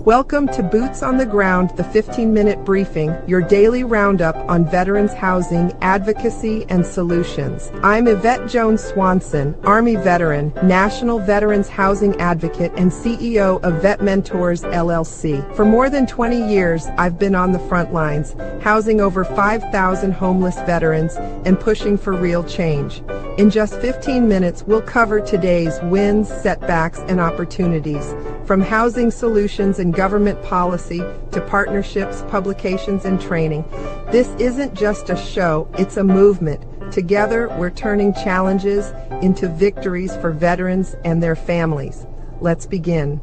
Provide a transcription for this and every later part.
Welcome to Boots on the Ground, the 15-minute briefing, your daily roundup on veterans housing, advocacy, and solutions. I'm Yvette Jones Swanson, Army veteran, National Veterans Housing Advocate, and CEO of VetMentors, LLC. For more than 20 years, I've been on the front lines, housing over 5,000 homeless veterans and pushing for real change. In just 15 minutes, we'll cover today's wins, setbacks, and opportunities, from housing solutions and government policy to partnerships, publications, and training. This isn't just a show, it's a movement. Together, we're turning challenges into victories for veterans and their families. Let's begin.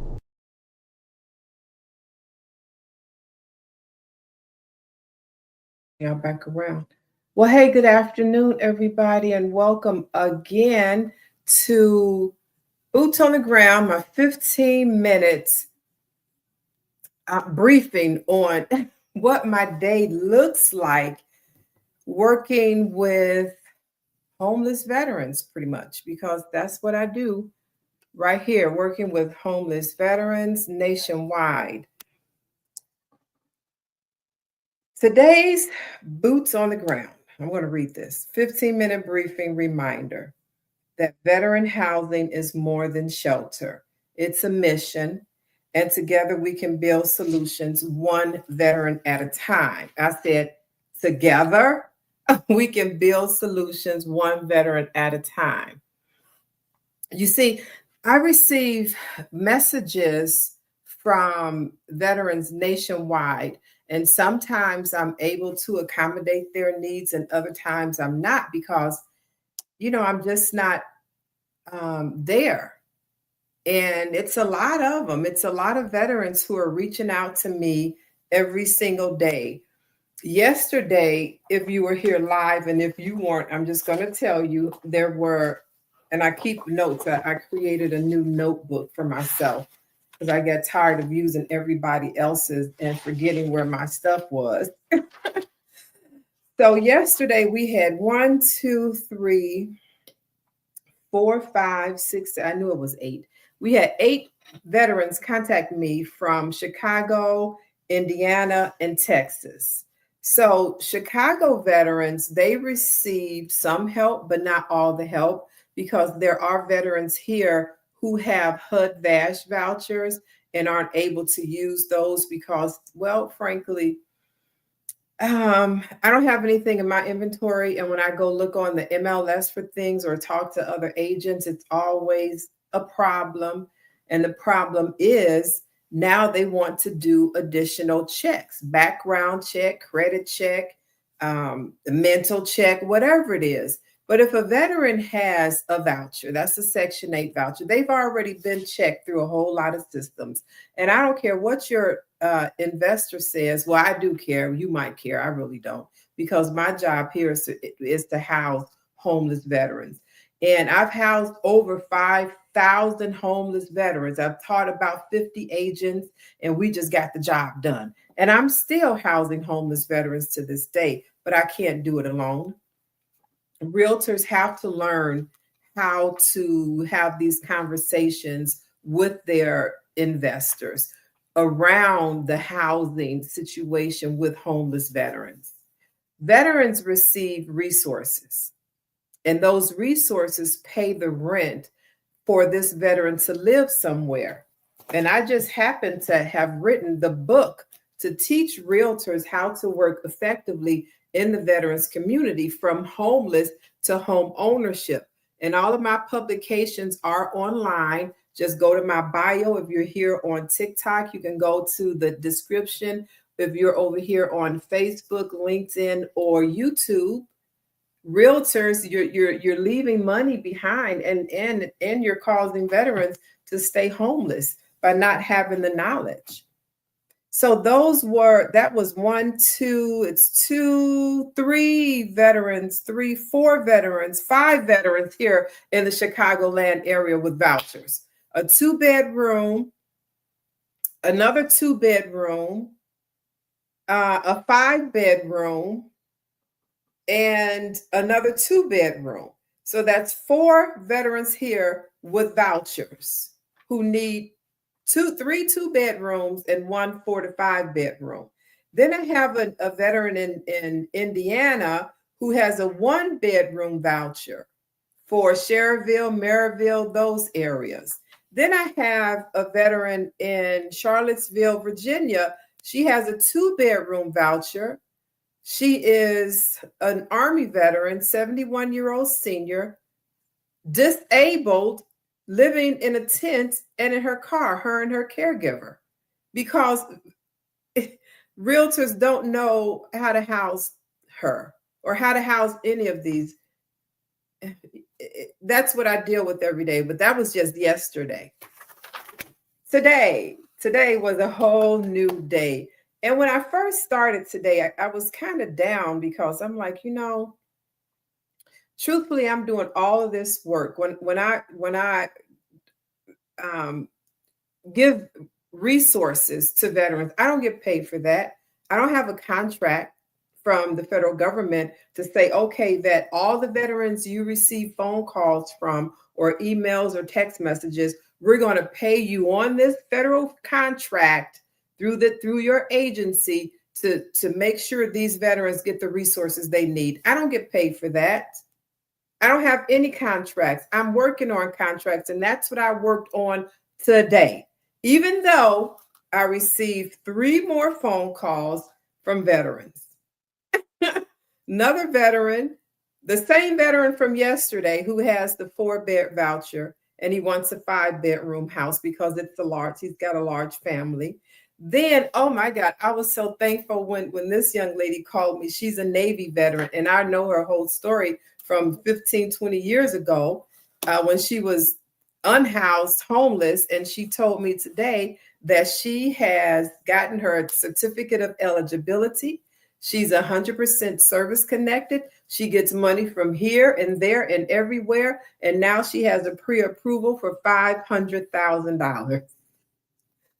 Now back around. Well, hey, good afternoon, everybody, and welcome again to Boots on the Ground, my 15 minutes briefing on what my day looks like working with homeless veterans, pretty much, because that's what I do right here, working with homeless veterans nationwide. Today's Boots on the Ground, I'm going to read this 15-minute briefing reminder that veteran housing is more than shelter. It's a mission, and together we can build solutions one veteran at a time. I said, together we can build solutions one veteran at a time. You see, I receive messages from veterans nationwide, and sometimes I'm able to accommodate their needs, and other times I'm not, because I'm just not there. And it's a lot of them. It's a lot of veterans who are reaching out to me every single day. Yesterday, if you were here live, and if you weren't, I'm just going to tell you, there were, and I keep notes. I created a new notebook for myself because I got tired of using everybody else's and forgetting where my stuff was. So yesterday we had 1, 2, 3, 4, 5, 6, I knew it was 8. We had 8 veterans contact me from Chicago, Indiana, and Texas. So Chicago veterans, they received some help, but not all the help, because there are veterans here who have HUD-VASH vouchers and aren't able to use those because, well, frankly, I don't have anything in my inventory. And when I go look on the MLS for things or talk to other agents, it's always a problem. And the problem is now they want to do additional checks, background check, credit check, mental check, whatever it is. But if a veteran has a voucher, that's a Section 8 voucher, they've already been checked through a whole lot of systems. And I don't care what your investor says. Well, I do care. You might care. I really don't, because my job here is to house homeless veterans. And I've housed over 5,000 homeless veterans. I've taught about 50 agents, and we just got the job done. And I'm still housing homeless veterans to this day, but I can't do it alone. Realtors have to learn how to have these conversations with their investors around the housing situation with homeless veterans. Veterans receive resources, and those resources pay the rent for this veteran to live somewhere. And I just happen to have written the book to teach realtors how to work effectively in the veterans community, from homeless to home ownership. And all of my publications are online. Just go to my bio. If you're here on TikTok, you can go to the description. If you're over here on Facebook, LinkedIn, or YouTube, realtors, you're leaving money behind, and you're causing veterans to stay homeless by not having the knowledge. So that was 1, 2, it's 2, 3 veterans, 3, 4 veterans, 5 veterans here in the Chicagoland area with vouchers. A 2-bedroom, another 2-bedroom, a 5-bedroom, and another 2-bedroom. So that's 4 veterans here with vouchers who need three 2-bedrooms and 1 4 to 5 bedroom. Then I have a veteran in Indiana who has a 1-bedroom voucher for Cherville, Maryville, those areas. Then I have a veteran in Charlottesville, Virginia. She has a 2-bedroom voucher. She is an Army veteran, 71-year-old senior, disabled, living in a tent and in her car, her and her caregiver, because realtors don't know how to house her or how to house any of these. That's what I deal with every day, but that was just yesterday. Today was a whole new day. And when I first started today, I was kind of down because I'm like, truthfully, I'm doing all of this work. When I give resources to veterans, I don't get paid for that. I don't have a contract from the federal government to say, okay, that all the veterans you receive phone calls from or emails or text messages, we're going to pay you on this federal contract through your agency to make sure these veterans get the resources they need. I don't get paid for that. I don't have any contracts. I'm working on contracts, and that's what I worked on today, even though I received 3 more phone calls from veterans. Another veteran, the same veteran from yesterday, who has the 4-bed voucher, and he wants a 5-bedroom house because he's got a large family. Then, oh my God, I was so thankful when this young lady called me. She's a Navy veteran, and I know her whole story from 15, 20 years ago when she was unhoused, homeless, and she told me today that she has gotten her certificate of eligibility. She's 100% service connected. She gets money from here and there and everywhere. And now she has a pre-approval for $500,000.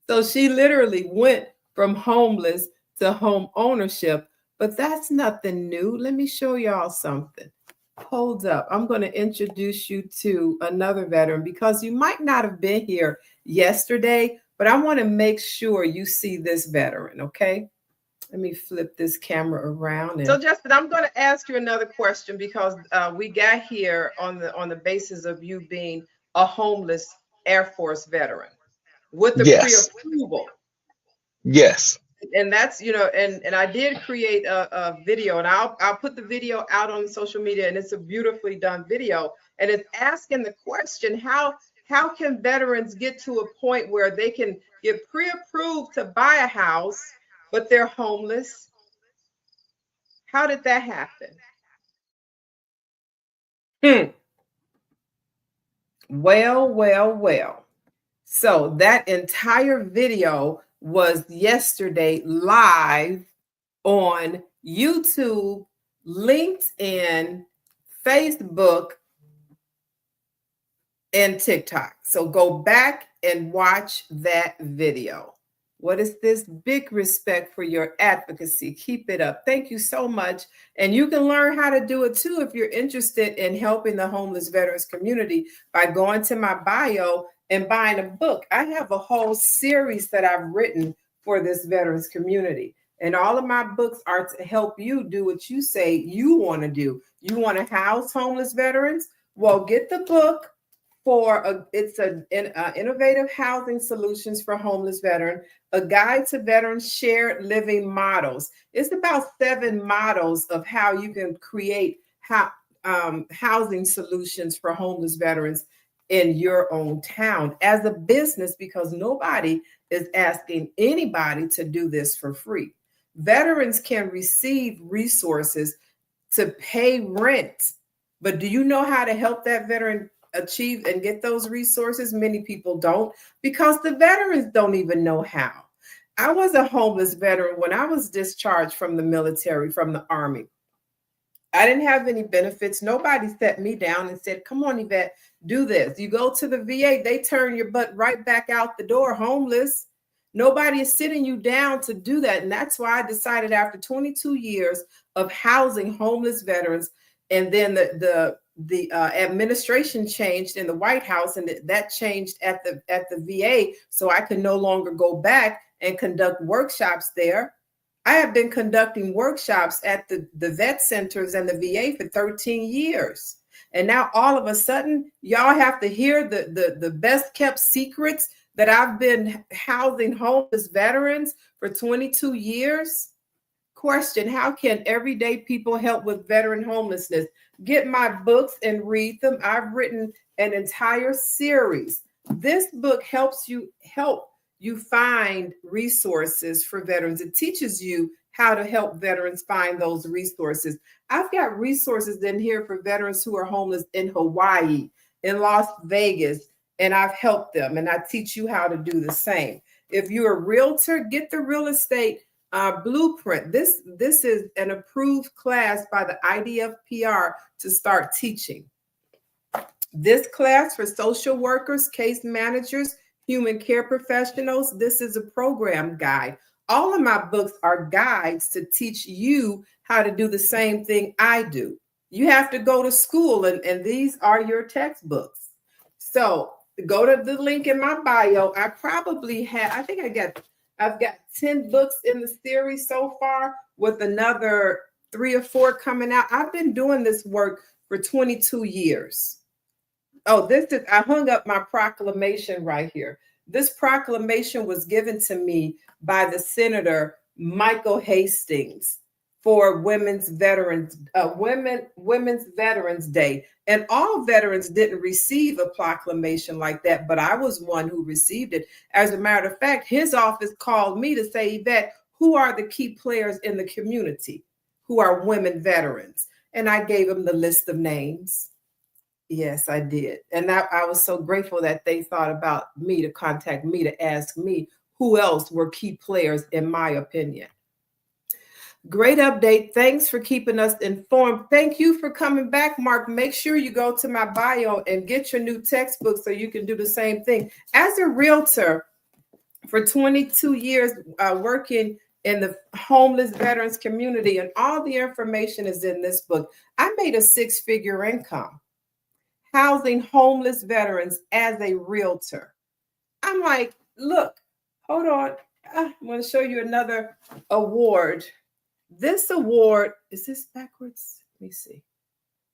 So she literally went from homeless to home ownership, but that's nothing new. Let me show y'all something. Hold up. I'm going to introduce you to another veteran because you might not have been here yesterday, but I want to make sure you see this veteran, okay? Let me flip this camera around. So Justin, I'm going to ask you another question because we got here on the basis of you being a homeless Air Force veteran with the pre-approval. Yes. And that's, and I did create a video, and I'll put the video out on social media, and it's a beautifully done video. And it's asking the question, how can veterans get to a point where they can get pre-approved to buy a house, but they're homeless? How did that happen? Well. So that entire video was yesterday live on YouTube, LinkedIn, Facebook, and TikTok. So go back and watch that video. What is this? Big respect for your advocacy. Keep it up. Thank you so much. And you can learn how to do it too if you're interested in helping the homeless veterans community by going to my bio and buying a book. I have a whole series that I've written for this veterans community. And all of my books are to help you do what you say you want to do. You want to house homeless veterans? Well, get the book. It's an innovative housing solutions for homeless veterans, a guide to veterans shared living models. It's about 7 models of how you can create housing solutions for homeless veterans in your own town as a business, because nobody is asking anybody to do this for free. Veterans can receive resources to pay rent, but do you know how to help that veteran achieve and get those resources? Many people don't, because the veterans don't even know how. I was a homeless veteran when I was discharged from the military, from the Army. I didn't have any benefits. Nobody sat me down and said, come on, Yvette, do this. You go to the VA, they turn your butt right back out the door homeless. Nobody is sitting you down to do that. And that's why I decided after 22 years of housing homeless veterans, and then the administration changed in the White House, and that changed at the VA, so I could no longer go back and conduct workshops there. I have been conducting workshops at the VetMentors and the VA for 13 years. And now all of a sudden, y'all have to hear the best kept secrets that I've been housing homeless veterans for 22 years. Question: how can everyday people help with veteran homelessness? Get my books and read them. I've written an entire series. This book helps you find resources for veterans. It teaches you how to help veterans find those resources. I've got resources in here for veterans who are homeless in Hawaii, in Las Vegas, and I've helped them, and I teach you how to do the same. If you're a realtor, get the real estate blueprint. This is an approved class by the IDFPR to start teaching. This class for social workers, case managers, human care professionals, this is a program guide. All of my books are guides to teach you how to do the same thing I do. You have to go to school, and these are your textbooks. So go to the link in my bio. I probably have, I think I've got 10 books in the series so far, with another 3 or 4 coming out. I've been doing this work for 22 years. Oh, I hung up my proclamation right here. This proclamation was given to me by the Senator Michael Hastings for Women's Veterans Day. And all veterans didn't receive a proclamation like that, but I was one who received it. As a matter of fact, his office called me to say, Yvette, who are the key players in the community who are women veterans? And I gave him the list of names. Yes, I did. And I was so grateful that they thought about me to contact me to ask me who else were key players, in my opinion. Great update. Thanks for keeping us informed. Thank you for coming back, Mark. Make sure you go to my bio and get your new textbook so you can do the same thing. As a realtor for 22 years, working in the homeless veterans community, and all the information is in this book, I made a 6-figure income housing homeless veterans as a realtor. I'm like, look, hold on. I'm going to show you another award. This award, is this backwards? Let me see.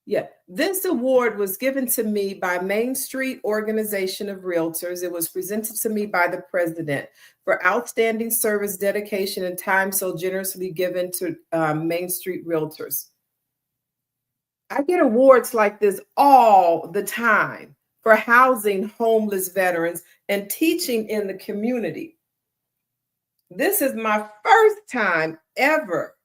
Yeah, this award was given to me by Main Street Organization of Realtors. It was presented to me by the president for outstanding service, dedication, and time so generously given to Main Street Realtors. I get awards like this all the time for housing homeless veterans and teaching in the community. This is my first time ever.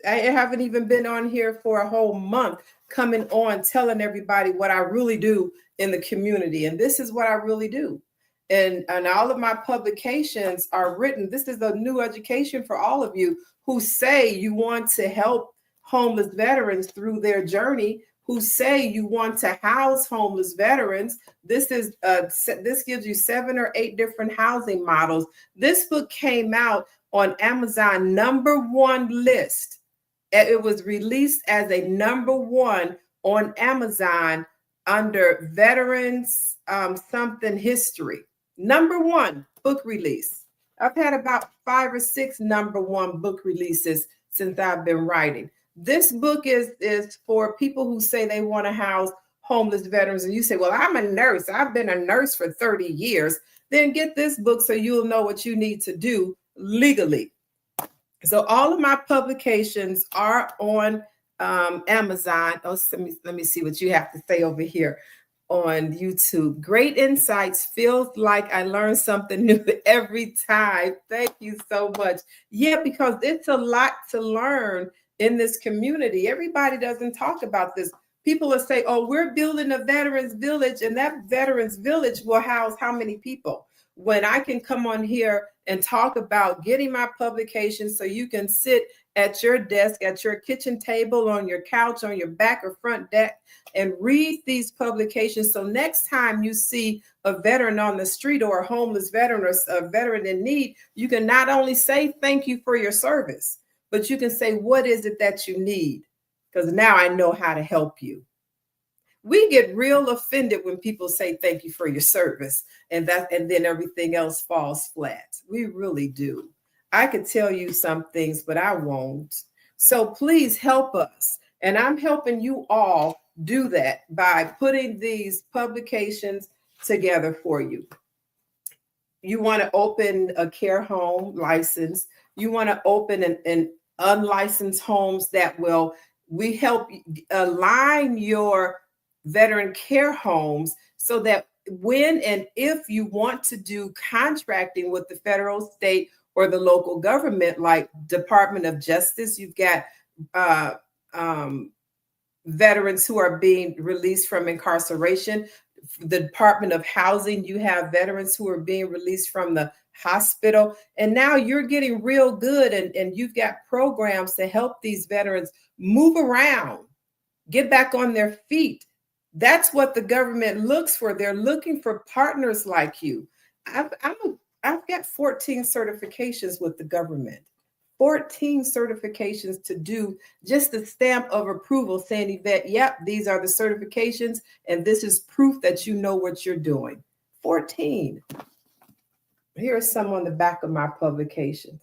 I haven't even been on here for a whole month, coming on telling everybody what I really do in the community. And this is what I really do. And all of my publications are written. This is a new education for all of you who say you want to help homeless veterans through their journey, who say you want to house homeless veterans. This gives you 7 or 8 different housing models. This book came out on Amazon #1 list. It was released as a #1 on Amazon under veterans something history. #1 book release. I've had about 5 or 6 #1 book releases since I've been writing. This book is for people who say they want to house homeless veterans. And you say, well, I'm a nurse. I've been a nurse for 30 years. Then get this book so you'll know what you need to do legally. So all of my publications are on Amazon. Oh, let me see what you have to say over here on YouTube. Great insights. Feels like I learn something new every time. Thank you so much. Yeah, because it's a lot to learn in this community. Everybody doesn't talk about this. People will say, oh, we're building a veterans village, and that veterans village will house how many people? When I can come on here and talk about getting my publications so you can sit at your desk, at your kitchen table, on your couch, on your back or front deck, and read these publications. So next time you see a veteran on the street, or a homeless veteran, or a veteran in need, you can not only say thank you for your service, but you can say, what is it that you need? Because now I know how to help you. We get real offended when people say thank you for your service, and then everything else falls flat. We really do. I could tell you some things, but I won't. So please help us. And I'm helping you all do that by putting these publications together for you. You want to open a care home license. You want to open an unlicensed homes that we help align your veteran care homes so that when and if you want to do contracting with the federal, state, or the local government, like Department of Justice, you've got veterans who are being released from incarceration. The Department of Housing, you have veterans who are being released from the hospital. And now you're getting real good, and you've got programs to help these veterans move around, get back on their feet. That's what the government looks for. They're looking for partners like you. I've got 14 certifications with the government, 14 certifications to do just the stamp of approval saying, Yvette, yep, these are the certifications, and this is proof that you know what you're doing. 14. Here's some on the back of my publication.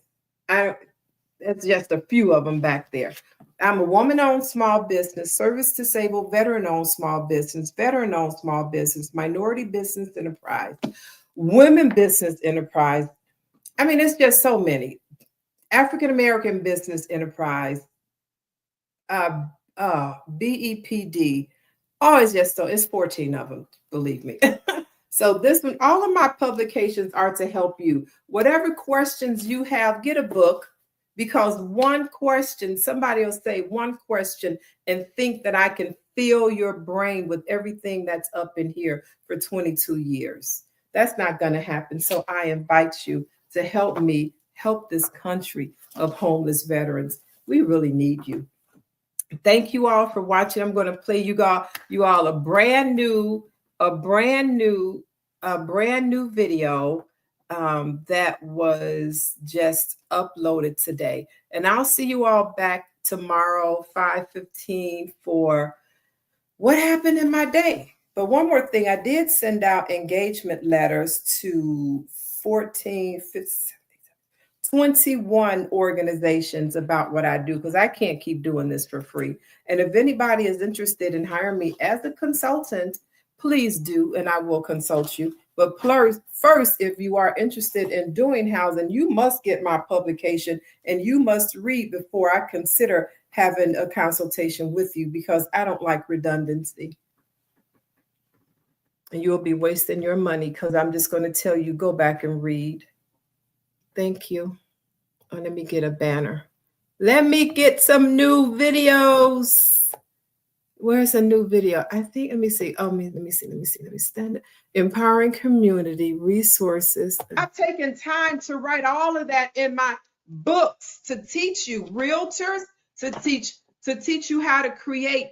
It's just a few of them back there. I'm a woman-owned small business, service-disabled, veteran-owned small business, veteran-owned small business, minority business enterprise, women business enterprise. I mean, it's just so many. African-American business enterprise, BEPD. Oh, it's 14 of them, believe me. So this one, all of my publications are to help you. Whatever questions you have, get a book, because one question, somebody will say one question and think that I can fill your brain with everything that's up in here for 22 years. That's not going to happen. So I invite you to help me help this country of homeless veterans. We really need you. Thank you all for watching. I'm going to play you all a brand new video that was just uploaded today. And I'll see you all back tomorrow, 5:15, for what happened in my day. But one more thing, I did send out engagement letters to 21 organizations about what I do, because I can't keep doing this for free. And if anybody is interested in hiring me as a consultant, please do, and I will consult you. But first, if you are interested in doing housing, you must get my publication and you must read before I consider having a consultation with you, because I don't like redundancy. And you'll be wasting your money, because I'm just going to tell you, go back and read. Thank you. Oh, let me get a banner. Let me get some new videos. Where's a new video? I think, let me see. Oh, let me stand up. Empowering community resources. I've taken time to write all of that in my books to teach you realtors, to teach you how to create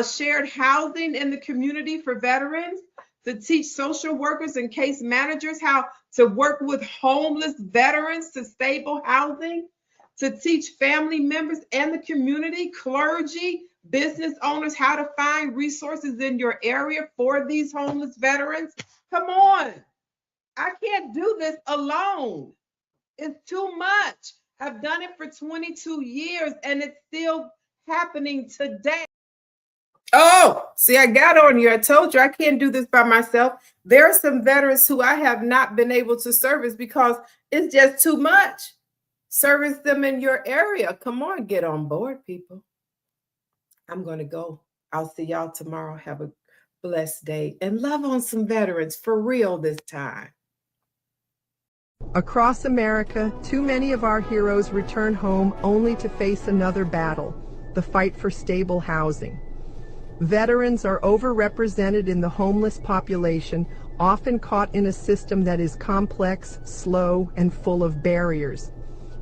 shared housing in the community for veterans, to teach social workers and case managers how to work with homeless veterans to stable housing, to teach family members and the community, clergy, business owners how to find resources in your area for these homeless veterans. Come on. I can't do this alone. It's too much. I've done it for 22 years and it's still happening today. Oh, see, I got on you. I told you I can't do this by myself. There are some veterans who I have not been able to service because it's just too much. Service them in your area. Come on, get on board, people. I'm going to go. I'll see y'all tomorrow. Have a blessed day and love on some veterans for real this time. Across America, too many of our heroes return home only to face another battle, the fight for stable housing. Veterans are overrepresented in the homeless population, often caught in a system that is complex, slow, and full of barriers.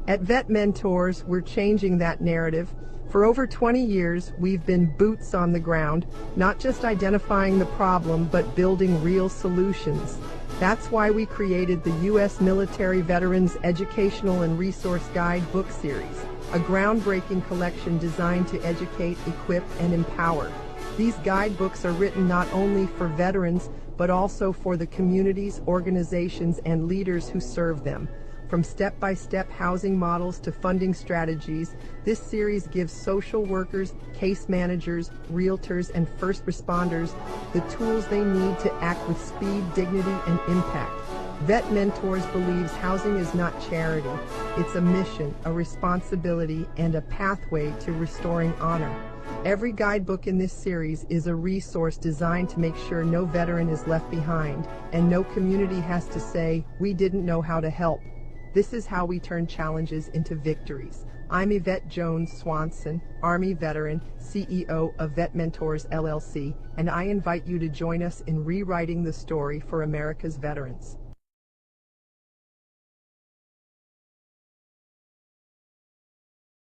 At VetMentors, we're changing that narrative. For over 20 years, we've been boots on the ground, not just identifying the problem, but building real solutions. That's why we created the U.S. Military Veterans Educational and Resource Guidebook series, a groundbreaking collection designed to educate, equip, and empower. These guidebooks are written not only for veterans, but also for the communities, organizations, and leaders who serve them. From step-by-step housing models to funding strategies, this series gives social workers, case managers, realtors, and first responders the tools they need to act with speed, dignity, and impact. VetMentors believes housing is not charity. It's a mission, a responsibility, and a pathway to restoring honor. Every guidebook in this series is a resource designed to make sure no veteran is left behind, and no community has to say, "We didn't know how to help." This is how we turn challenges into victories. I'm Yvette Jones Swanson, Army veteran, CEO of VetMentors LLC, and I invite you to join us in rewriting the story for America's veterans.